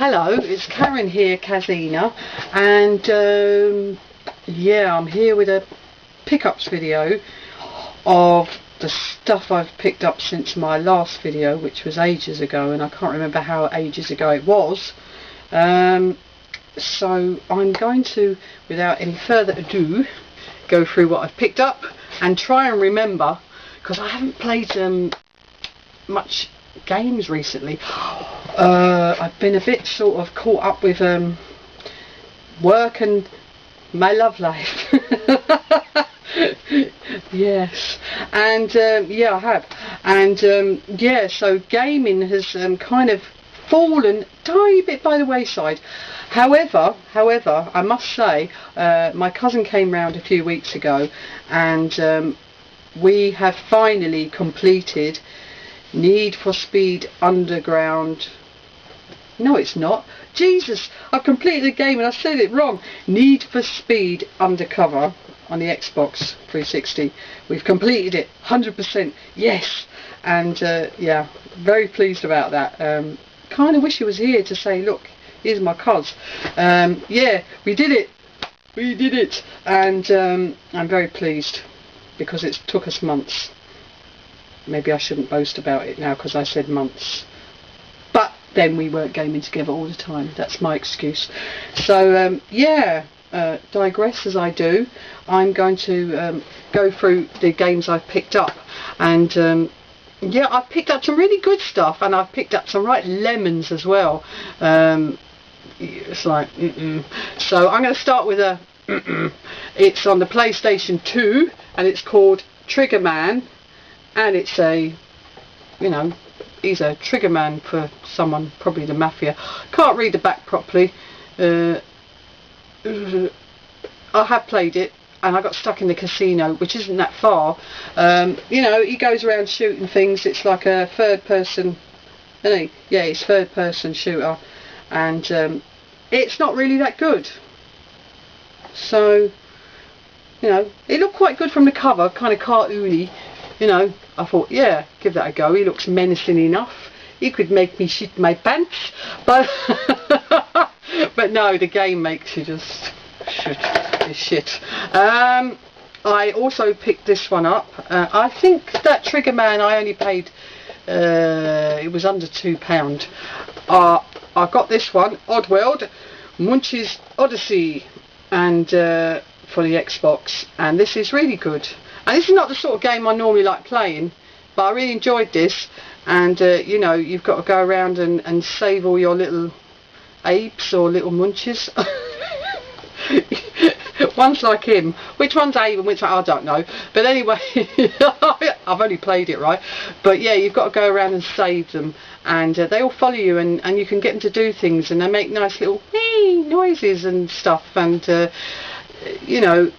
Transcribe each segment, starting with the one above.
Hello, it's Karen here, Kazina, and yeah, I'm here with a pickups video of the stuff I've picked up since my last video, which was ages ago, and I can't remember how ages ago it was. So I'm going to, without any further ado, go through what I've picked up and try and remember, because I haven't played much games recently. I've been a bit sort of caught up with work and my love life. Yes, and yeah, I have, and yeah, so gaming has kind of fallen a tiny bit by the wayside. However, I must say, my cousin came round a few weeks ago, and we have finally completed Need for Speed Underground. No, it's not. Jesus, I've completed the game and I said it wrong. Need for Speed Undercover on the Xbox 360. We've completed it, 100%. Yes, and yeah, very pleased about that. Kind of wish he was here to say, look, here's my cos. Yeah, we did it, and I'm very pleased because it took us months. Maybe I shouldn't boast about it now because I said months, but then we weren't gaming together all the time. That's my excuse. So yeah, digress as I do, I'm going to go through the games I've picked up, and yeah, I've picked up some really good stuff, and I've picked up some right lemons as well. It's like so I'm going to start with a it's on the PlayStation 2 and it's called Trigger Man, and it's a, you know, he's a trigger man for someone, probably the mafia. Can't read the back properly. I have played it and I got stuck in the casino, which isn't that far. You know, he goes around shooting things. It's like a third person, isn't he? Yeah, it's third person shooter, and it's not really that good. So, you know, it looked quite good from the cover, kind of cartoony. You know, I thought, yeah, give that a go. He looks menacing enough. He could make me shit my pants, but but no, the game makes you just shit. I also picked this one up. I think that Trigger Man I only paid, it was under £2. I got this one, Oddworld Munch's Odyssey, and for the Xbox, and this is really good. And this is not the sort of game I normally like playing, but I really enjoyed this. And you know, you've got to go around and save all your little apes or little munches. One's like him. Which one's Abe and which I don't know. But anyway, I've only played it, right? But yeah, you've got to go around and save them, and they all follow you, and you can get them to do things, and they make nice little noises and stuff, and you know,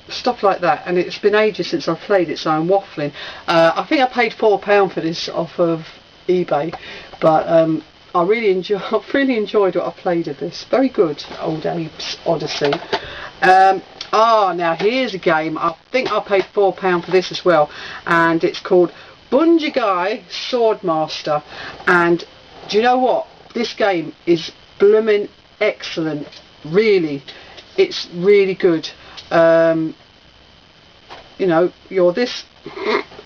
stuff like that. And it's been ages since I've played it, so I'm waffling. I think I paid £4 for this off of eBay, but I really enjoyed what I played of this. Very good, Old Abe's Odyssey. Now here's a game. I think I paid £4 for this as well, and it's called Bunjigai Swordmaster. And do you know what? This game is blooming excellent. Really, it's really good. You know, you're this.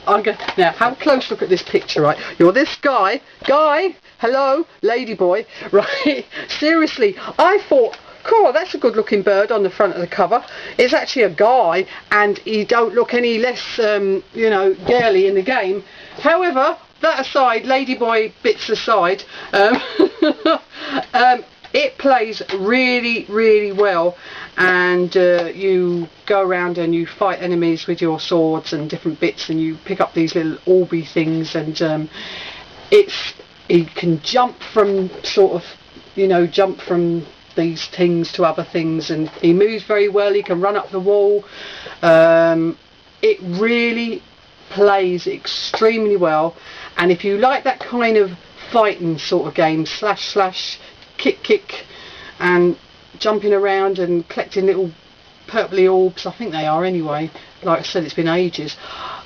Now have a close look at this picture, right? You're this guy, hello, lady boy, right? Seriously, I thought, cool, that's a good looking bird on the front of the cover. It's actually a guy, and he don't look any less, you know, girly in the game. However, that aside, lady boy bits aside, it plays really, really well, and you go around and you fight enemies with your swords and different bits, and you pick up these little orby things, and you can jump from sort of, you know, jump from these things to other things, and he moves very well. He can run up the wall. It really plays extremely well, and if you like that kind of fighting sort of game, slash kick and jumping around and collecting little purpley orbs, I think they are anyway, like I said, it's been ages,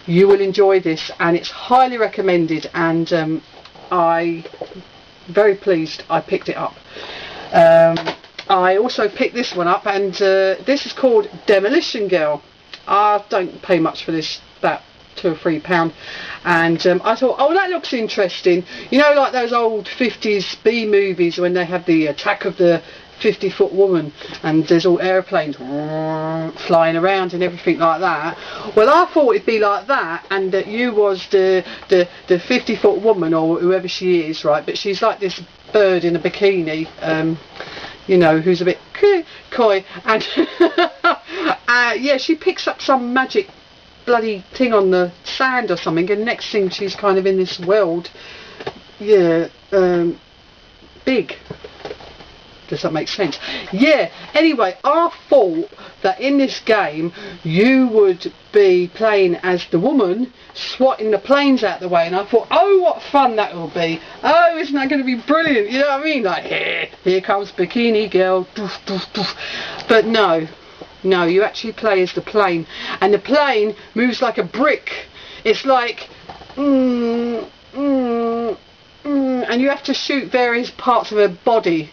you will enjoy this, and it's highly recommended. And I very pleased I picked it up. I also picked this one up, and this is called Demolition Girl. I don't pay much for this, about £2 or £3, and I thought, oh, that looks interesting. You know, like those old 50s B movies when they have the attack of the 50-foot woman, and there's all airplanes flying around and everything like that. Well, I thought it'd be like that, and that you was the 50-foot woman, or whoever she is, right? But she's like this bird in a bikini, you know, who's a bit coy, and yeah, she picks up some magic bloody thing on the sand or something, and next thing she's kind of in this world. Yeah, big. Does that make sense? Yeah, anyway, I thought that in this game you would be playing as the woman, swatting the planes out the way, and I thought, oh, what fun that will be. Oh, isn't that going to be brilliant? You know what I mean? Like, here comes Bikini Girl. Doof, doof, doof. But no, you actually play as the plane, and the plane moves like a brick. It's like, and you have to shoot various parts of her body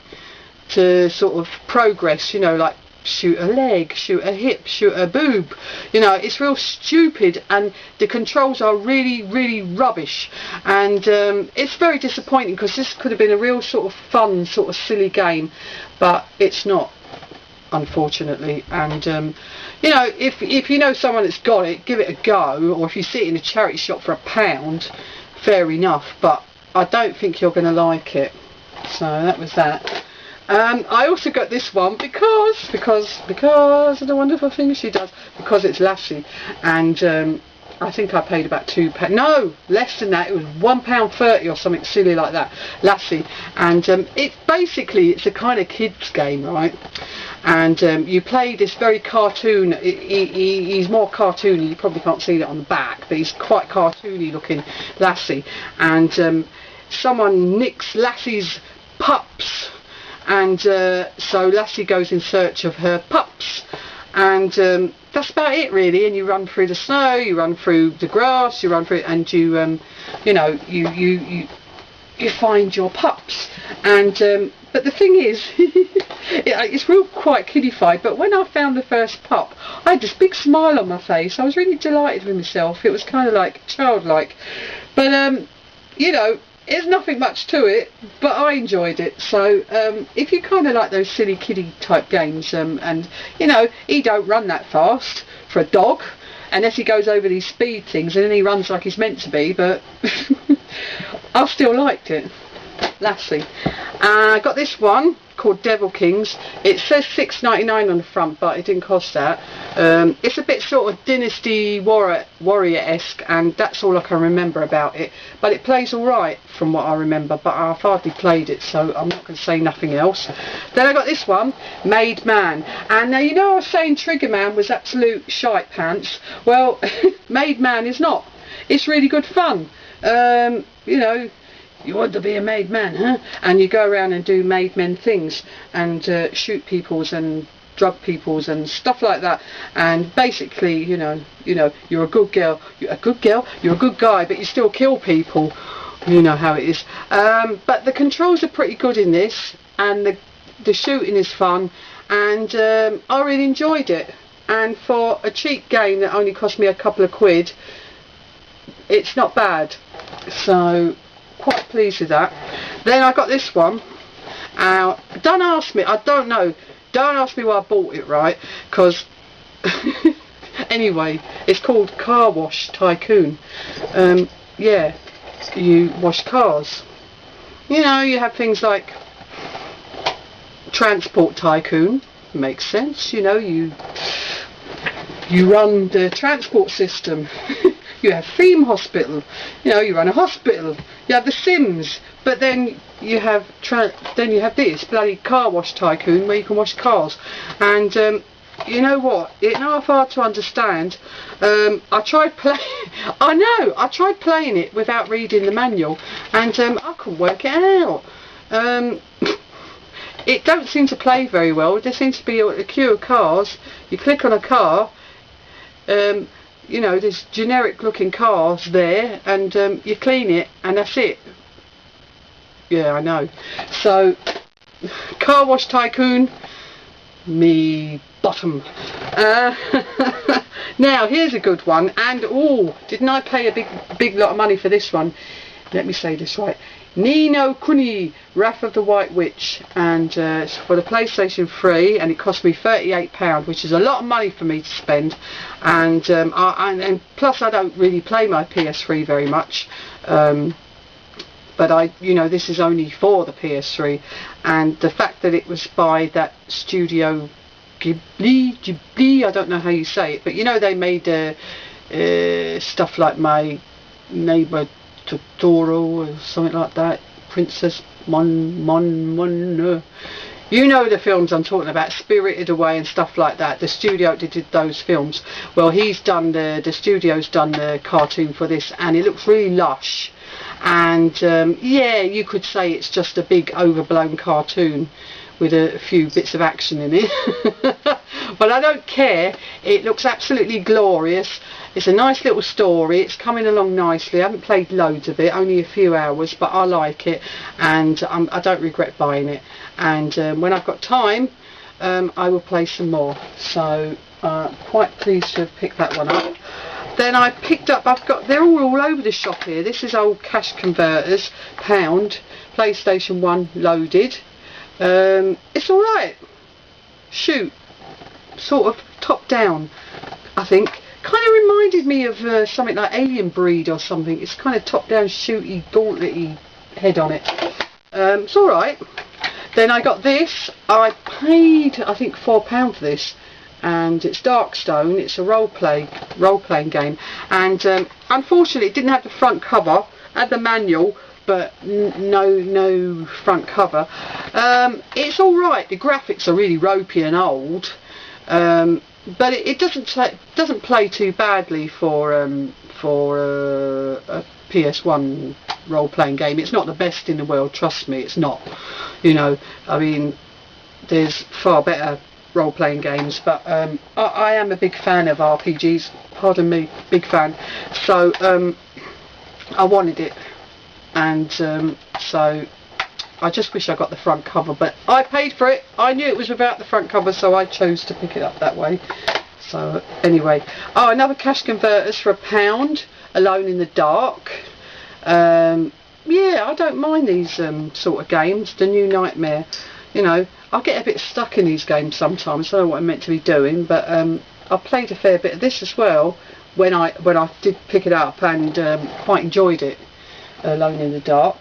to sort of progress, you know, like shoot a leg, shoot a hip, shoot a boob. You know, it's real stupid, and the controls are really, really rubbish, and it's very disappointing, because this could have been a real sort of fun, sort of silly game, but it's not, unfortunately. And you know, if you know someone that's got it, give it a go, or if you see it in a charity shop for £1, fair enough, but I don't think you're going to like it. So that was that. I also got this one because of the wonderful things she does, because it's Lassie, and I think I paid about £2, no, less than that, it was £1.30 or something silly like that, Lassie, and it's a kind of kids game, right? And you play this very cartoon, he's more cartoony, you probably can't see that on the back, but he's quite cartoony looking, Lassie, and someone nicks Lassie's pups, and so Lassie goes in search of her pups, and that's about it really. And you run through the snow, you run through the grass, you run through, and you know, you find your pups. And but the thing is, it's real quite kiddified, but when I found the first pup, I had this big smile on my face. I was really delighted with myself. It was kind of like childlike, but you know, there's nothing much to it, but I enjoyed it. So if you kind of like those silly kiddie type games, and you know, he don't run that fast for a dog, unless he goes over these speed things, and then he runs like he's meant to be, but I still liked it. Lassie. I got this one called Devil Kings. It says £6.99 on the front, but it didn't cost that. It's a bit sort of Dynasty Warrior-esque, and that's all I can remember about it. But it plays alright from what I remember, but I've hardly played it, so I'm not going to say nothing else. Then I got this one, Made Man. And now, you know, I was saying Trigger Man was absolute shite pants. Well, Made Man is not. It's really good fun. You know, you want to be a made man, huh? And you go around and do made men things, and shoot peoples and drug peoples and stuff like that. And basically, you know, you're a good girl. You're a good guy, but you still kill people. You know how it is. But the controls are pretty good in this, and the shooting is fun, and I really enjoyed it. And for a cheap game that only cost me a couple of quid, it's not bad. So quite pleased with that. Then I got this one. Don't ask me, I don't know, don't ask me why I bought it, right? Because anyway, it's called Car Wash Tycoon. Yeah, you wash cars. You know, you have things like Transport Tycoon, makes sense, you know, you run the transport system. You have Theme Hospital, you know, you run a hospital. You have The Sims, but then you have this bloody Car Wash Tycoon where you can wash cars. And you know what? It's not hard to understand. I tried playing it without reading the manual, and I couldn't work it out. It don't seem to play very well. There seems to be a queue of cars. You click on a car. You know, there's generic looking cars there, and you clean it, and that's it. Yeah, I know. So, Car Wash Tycoon, me bottom. Now here's a good one, and oh, didn't I pay a big lot of money for this one? Let me say this right. Ni no Kuni, Wrath of the White Witch, and it's for the PlayStation 3, and it cost me £38, which is a lot of money for me to spend, and and plus I don't really play my PS3 very much, but this is only for the PS3, and the fact that it was by that studio Ghibli, I don't know how you say it, but they made stuff like My Neighbor Totoro or something like that, Princess Mon. You know the films I'm talking about, Spirited Away and stuff like that. The studio that did those films. Well, he's done the studio's done the cartoon for this, and it looks really lush. And yeah, you could say it's just a big overblown cartoon with a few bits of action in it. But I don't care. It looks absolutely glorious. It's a nice little story. It's coming along nicely. I haven't played loads of it, only a few hours, but I like it, and I don't regret buying it. And when I've got time, I will play some more. So quite pleased to have picked that one up. Then I picked up, they're all over the shop here. This is old cash converters, pound, PlayStation 1 loaded. It's alright. Shoot. Sort of top down, I think. Kind of reminded me of something like Alien Breed or something. It's kind of top down, shooty, gauntlet-y head on it. It's alright. Then I got this. I paid, I think, £4 for this. And it's Darkstone. It's a role-playing game. And unfortunately, it didn't have the front cover. It had the manual, but no front cover. It's alright. The graphics are really ropey and old. But it doesn't play too badly for a PS1 role-playing game. It's not the best in the world, trust me, it's not. I mean, there's far better role-playing games, but I am a big fan of RPGs, pardon me, big fan. So I wanted it, and so I just wish I got the front cover, but I paid for it. I knew it was without the front cover, so I chose to pick it up that way. So anyway, another cash converters for £1, Alone in the Dark. Yeah, I don't mind these sort of games. The New Nightmare, I get a bit stuck in these games sometimes. I don't know what I'm meant to be doing, but I played a fair bit of this as well when I did pick it up, and quite enjoyed it. Alone in the Dark.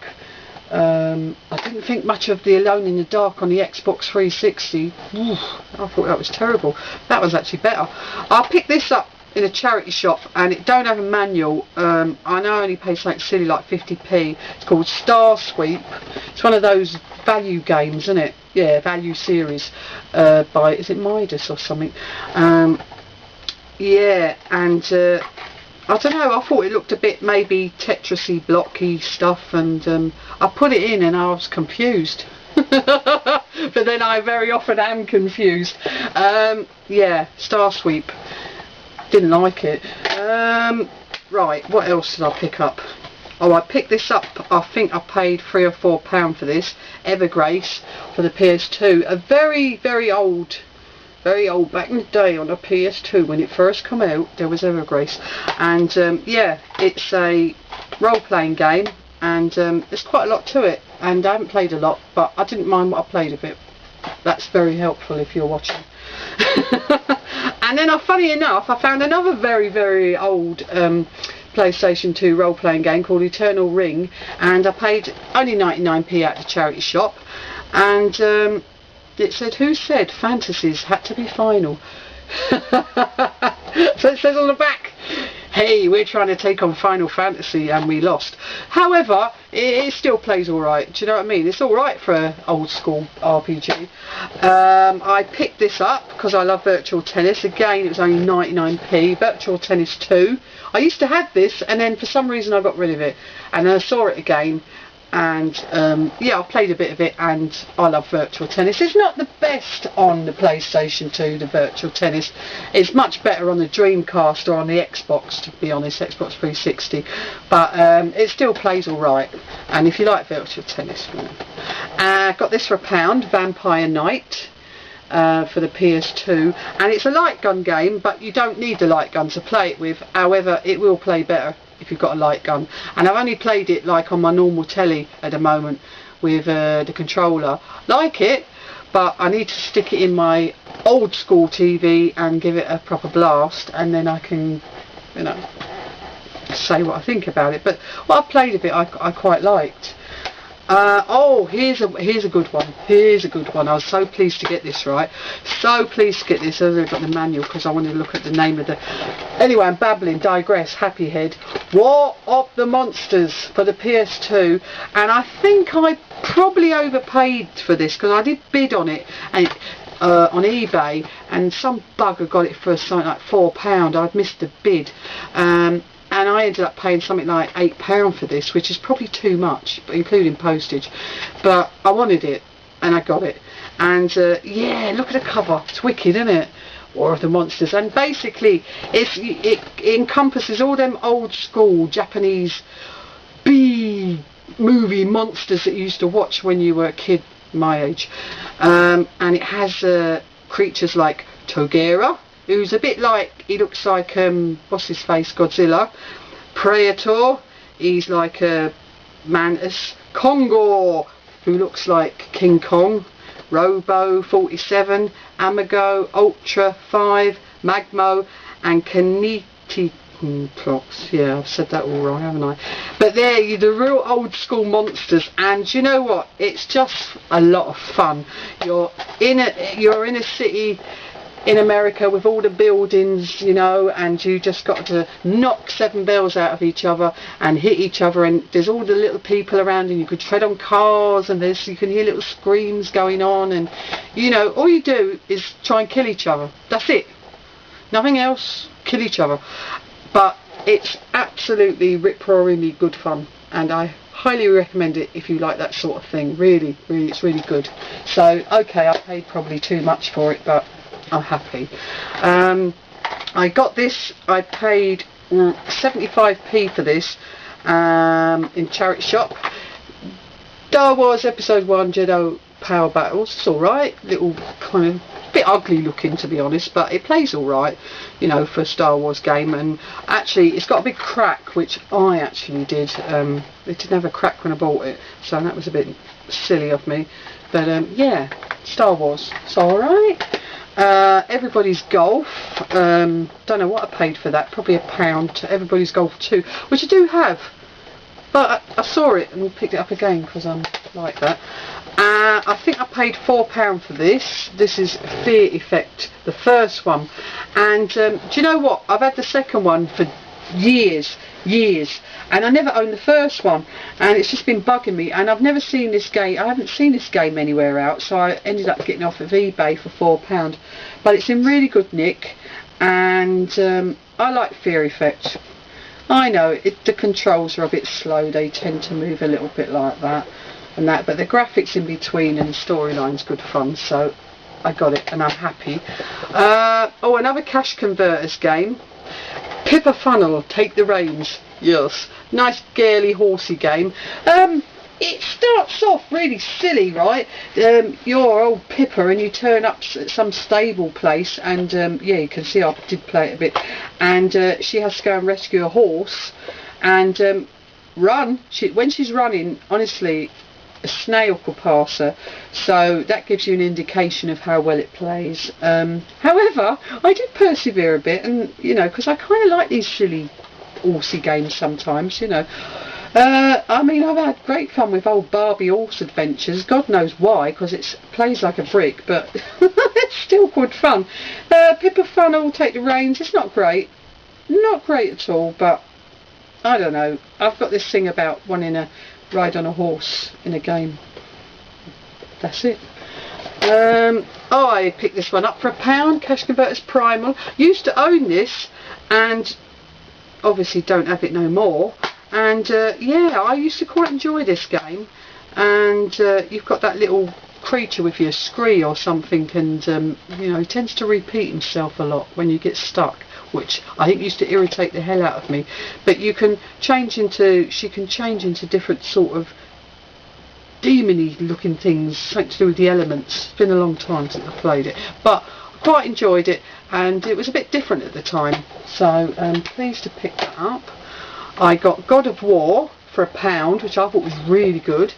I didn't think much of the Alone in the Dark on the Xbox 360. I thought that was terrible. That was actually better. I picked this up in a charity shop, and it don't have a manual. I know I only paid something silly like 50p. It's called Star Sweep. It's one of those value games, isn't it? Yeah, value series by, is it Midas or something? Yeah, and I don't know, I thought it looked a bit maybe Tetris-y, blocky stuff, and I put it in and I was confused. But then I very often am confused. Yeah, Star Sweep. Didn't like it. Right, what else did I pick up? I picked this up, I think I paid £3 or £4 for this, Evergrace, for the PS2. A very old, back in the day on the PS2 when it first come out, there was Evergrace. And yeah, it's a role-playing game, and there's quite a lot to it, and I haven't played a lot, but I didn't mind what I played of it. That's very helpful if you're watching. And then, funny enough, I found another very old PlayStation 2 role-playing game called Eternal Ring, and I paid only 99p at the charity shop, and it said, who said fantasies had to be final? So it says on the back, hey, we're trying to take on Final Fantasy and we lost. However, it still plays alright, do you know what I mean? It's alright for an old school RPG. I picked this up because I love Virtual Tennis. Again, it was only 99p. Virtual Tennis 2. I used to have this, and then for some reason I got rid of it, and then I saw it again, and yeah, I've played a bit of it, and I love virtual tennis. It's not the best on the PlayStation 2, the virtual tennis. It's much better on the Dreamcast or on the Xbox, to be honest, Xbox 360, but it still plays alright. And if you like virtual tennis, got this for £1, Vampire Knight. For the PS2, and it's a light gun game, but you don't need the light gun to play it with. However, it will play better if you've got a light gun, and I've only played it like on my normal telly at the moment with the controller. Like it, but I need to stick it in my old school TV and give it a proper blast, and then I can, you know, say what I think about it. But what I played of it, I quite liked. Oh, here's a good one. Here's a good one. I was so pleased to get this, right? So pleased to get this. I've got the manual because I wanted to look at the name of the... Anyway, I'm babbling, digress, happy head. War of the Monsters for the PS2. And I think I probably overpaid for this because I did bid on it and on eBay, and some bugger got it for something like £4. I'd missed the bid. And I ended up paying something like £8 for this, which is probably too much, including postage. But I wanted it, and I got it. And yeah, look at the cover. It's wicked, isn't it? War of the Monsters. And basically, it encompasses all them old school Japanese B-movie monsters that you used to watch when you were a kid, my age. And it has creatures like Togera, who's a bit like, he looks like, what's his face, Godzilla. Praetor, he's like a mantis. Kongor, who looks like King Kong. Robo 47, Amigo, Ultra 5, Magmo, and Kaniti. Yeah, I've said that all wrong, haven't I? But they're the real old school monsters, and you know what? It's just a lot of fun. You're in a city in America with all the buildings, you know, and you just got to knock 7 bells out of each other and hit each other, and there's all the little people around, and you could tread on cars, and you can hear little screams going on, and you know, all you do is try and kill each other. That's it. Nothing else. Kill each other. But it's absolutely rip-roaringly good fun, and I highly recommend it if you like that sort of thing. Really, really, it's really good. So, okay, I paid probably too much for it, but I'm happy. I got this, I paid 75p for this in charity shop. Star Wars Episode 1 Jedi Power Battles. It's alright, little kind of bit ugly looking, to be honest, but it plays alright, you know, for a Star Wars game. And actually it's got a big crack, which I actually did. It didn't have a crack when I bought it, so that was a bit silly of me. But yeah, Star Wars, it's alright. Everybody's Golf, don't know what I paid for that, probably £1. Everybody's Golf 2, which I do have, but I saw it and picked it up again because I'm like that. I think I paid £4 for this. This is Fear Effect, the first one, and do you know what, I've had the second one for years, and I never owned the first one, and it's just been bugging me, and I've never seen this game. I haven't seen this game anywhere else, so I ended up getting it off of eBay for £4. But it's in really good nick, and I like Fear Effect. I know the controls are a bit slow, they tend to move a little bit like that and that, but the graphics in between and the storyline's good fun, so I got it and I'm happy. Oh, another cash converters game, Pippa Funnel, Take the Reins. Yes, nice girly horsey game. It starts off really silly, right? You're old Pippa and you turn up at some stable place, and yeah, you can see I did play it a bit, and she has to go and rescue a horse and run. When she's running, honestly, a snail could pass her, so that gives you an indication of how well it plays. However, I did persevere a bit, and you know, because I kind of like these silly horsey games sometimes, you know. I mean, I've had great fun with old Barbie Horse Adventures. God knows why, because it plays like a brick, but it's still good fun. Pippa Funnel, Take the Reins. It's not great at all, but I don't know. I've got this thing about wanting to ride on a horse in a game. That's it. Oh, I picked this one up for £1. Cash Converters Primal. Used to own this, and obviously don't have it no more. And yeah, I used to quite enjoy this game. And you've got that little creature with your scree or something, and you know, he tends to repeat himself a lot when you get stuck, which I think used to irritate the hell out of me. But you can change into, she can change into different sort of demony looking things, something to do with the elements. It's been a long time since I played it, but I quite enjoyed it, and it was a bit different at the time, so I'm pleased to pick that up. I got God of War for £1, which I thought was really good.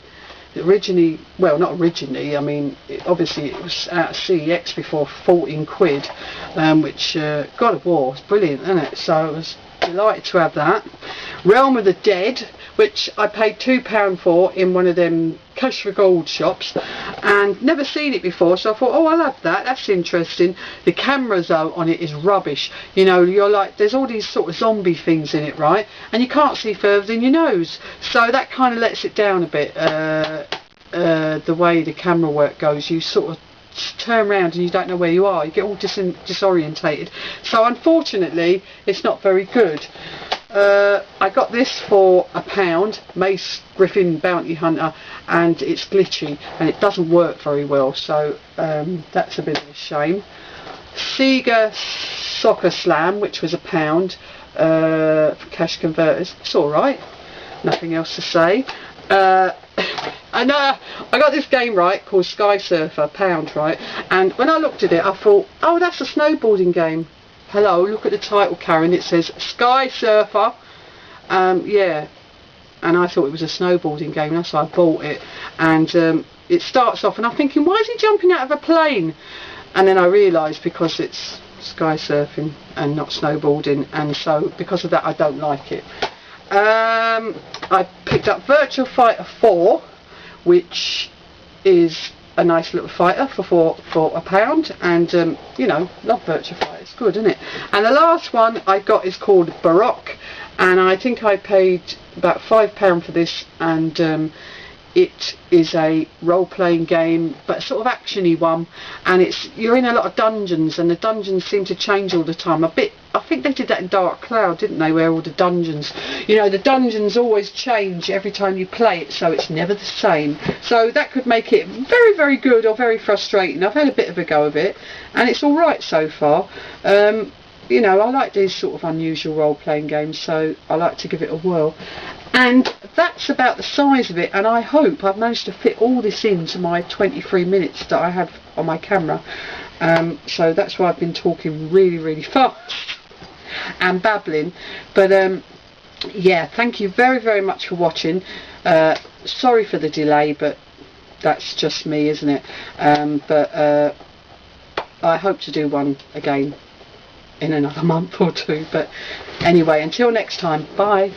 Originally, well, not originally, I mean, obviously it was out of CEX before, 14 quid, which God of War was brilliant, isn't it? So I was delighted to have that. Realm of the Dead, which I paid £2 for in one of them cash for gold shops, and never seen it before, so I thought, oh, I'll have that, that's interesting. The camera though on it is rubbish. You know, you're like, there's all these sort of zombie things in it, right, and you can't see further than your nose, so that kind of lets it down a bit. The way the camera work goes, you sort of turn around and you don't know where you are, you get all disorientated, so unfortunately it's not very good. I got this for £1, Mace Griffin Bounty Hunter, and it's glitchy and it doesn't work very well, so that's a bit of a shame. Sega Soccer Slam, which was £1 for cash converters, it's alright, nothing else to say. And I got this game right called Sky Surfer, £1, right, and when I looked at it I thought, oh, that's a snowboarding game. Hello, look at the title, Karen, it says Sky Surfer. Yeah, and I thought it was a snowboarding game, that's why I bought it. And it starts off and I'm thinking, why is he jumping out of a plane? And then I realised because it's sky surfing and not snowboarding, and so because of that I don't like it. I picked up Virtua Fighter 4, which is a nice little fighter for £1, and you know, love Virtua Fighter, it's good, isn't it? And the last one I got is called Baroque, and I think I paid about £5 for this, and it is a role-playing game, but sort of action-y one, and you're in a lot of dungeons, and the dungeons seem to change all the time. I think they did that in Dark Cloud, didn't they, where all the dungeons, you know, the dungeons always change every time you play it, so it's never the same. So that could make it very, very good or very frustrating. I've had a bit of a go of it, and it's alright so far. You know, I like these sort of unusual role-playing games, so I like to give it a whirl. And that's about the size of it, and I hope I've managed to fit all this into my 23 minutes that I have on my camera. So that's why I've been talking really, really fast and babbling. But yeah, thank you very, very much for watching. Sorry for the delay, but that's just me, isn't it? But I hope to do one again in another month or two. But anyway, until next time, bye.